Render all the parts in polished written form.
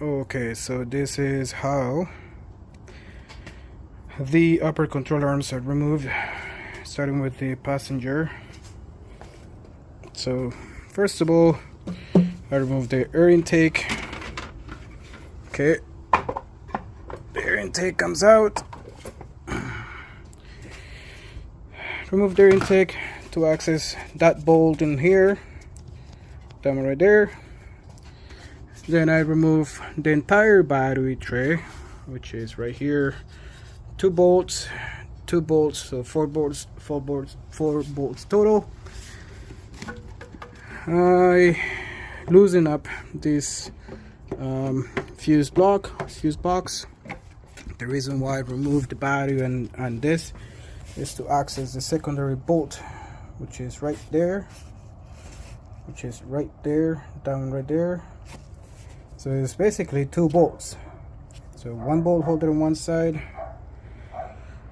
Okay, so this is how the upper control arms are removed, starting with the passenger. So first of all, I remove the air intake. Okay, the air intake comes out. Remove the air intake to access that bolt in here, that one right there. Then I remove the entire battery tray, which is right here. Two bolts, so four bolts total. I loosen up this fuse box. The reason why I removed the battery and this is to access the secondary bolt, which is right there, down right there. So it's basically two bolts. So one bolt holder on one side.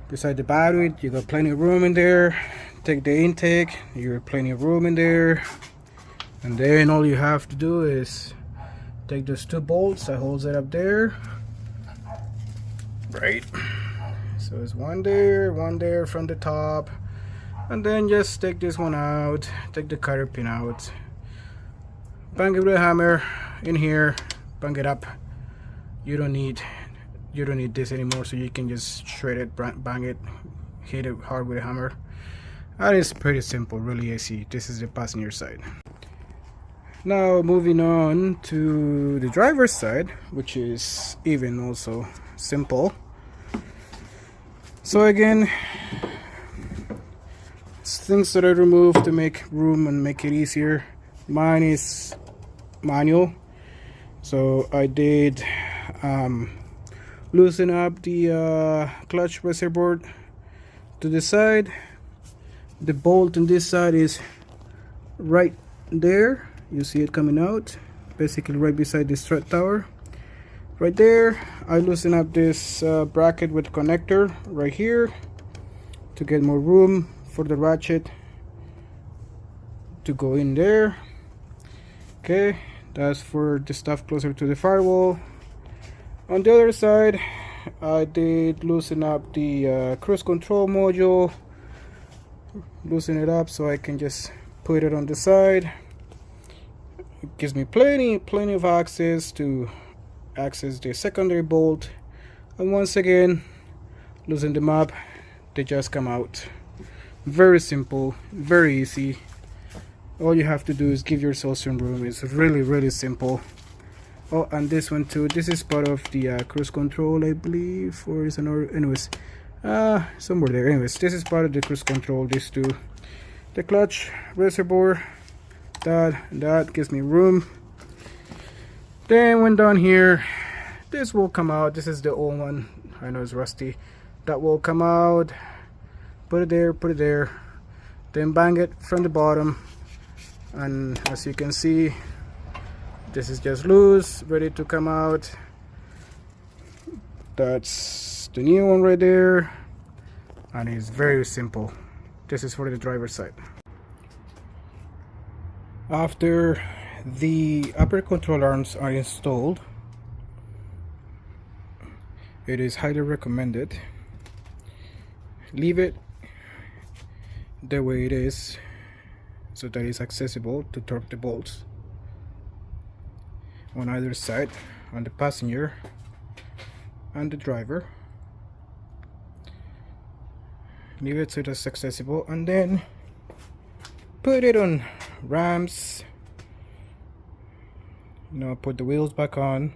Beside the battery, you got plenty of room in there. Take the intake, you got plenty of room in there. And then all you have to do is take those two bolts that holds it up there. Right. So it's one there from the top. And then just take this one out, take the cutter pin out. Bang it with a hammer in here, bang it up. You don't need this anymore, so you can just shred it, bang it, hit it hard with a hammer. And it's pretty simple, really easy. This is the passenger side. Now moving on to the driver's side, which is even also simple. So again, things that I removed to make room and make it easier. Mine is manual, so I did loosen up the clutch reservoir to the side. The bolt on this side is right there. You see it coming out, basically right beside the strut tower. Right there, I loosen up this bracket with connector right here to get more room for the ratchet to go in there. Okay, that's for the stuff closer to the firewall. On the other side, I did loosen up the cruise control module. Loosen it up so I can just put it on the side. It gives me plenty of access to access the secondary bolt. And once again, loosen them up, they just come out. Very simple, very easy. All you have to do is give yourself some room. It's really simple. Oh, and this one too, this is part of the cruise control, I believe, or is another, anyways, somewhere there. Anyways, this is part of the cruise control. These two, the clutch reservoir, that gives me room. Then when down here, this will come out. This is the old one, I know it's rusty. That will come out. Put it there, then bang it from the bottom. And as you can see, this is just loose, ready to come out. That's the new one right there, and it's very simple. This is for the driver's side. After the upper control arms are installed, it is highly recommended leave it the way it is, so that it's accessible to torque the bolts on either side, on the passenger and the driver. Leave it so it's accessible, and then put it on rams. Put the wheels back on,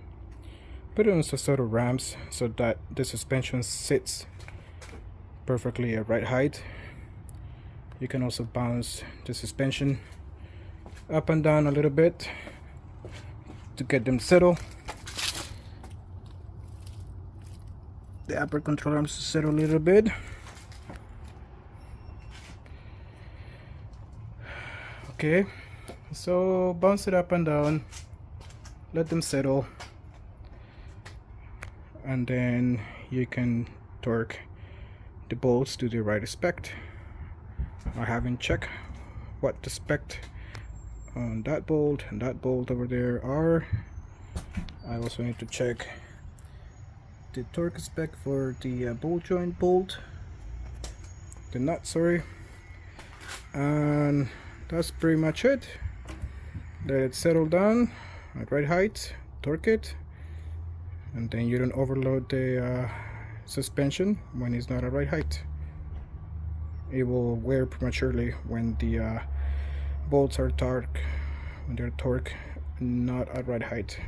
put it on some sort of rams so that the suspension sits perfectly at right height. You can also bounce the suspension up and down a little bit to get them settled. The upper control arms to settle a little bit. Okay, so bounce it up and down, let them settle, and then you can torque the bolts to the right spec. I haven't checked what the spec on that bolt and that bolt over there are. I also need to check the torque spec for the ball joint bolt, the nut, sorry. And that's pretty much it. Let it settle down at right height, torque it, and then you don't overload the suspension when it's not at right height. It will wear prematurely when the bolts are torqued, when they're torqued not at right height.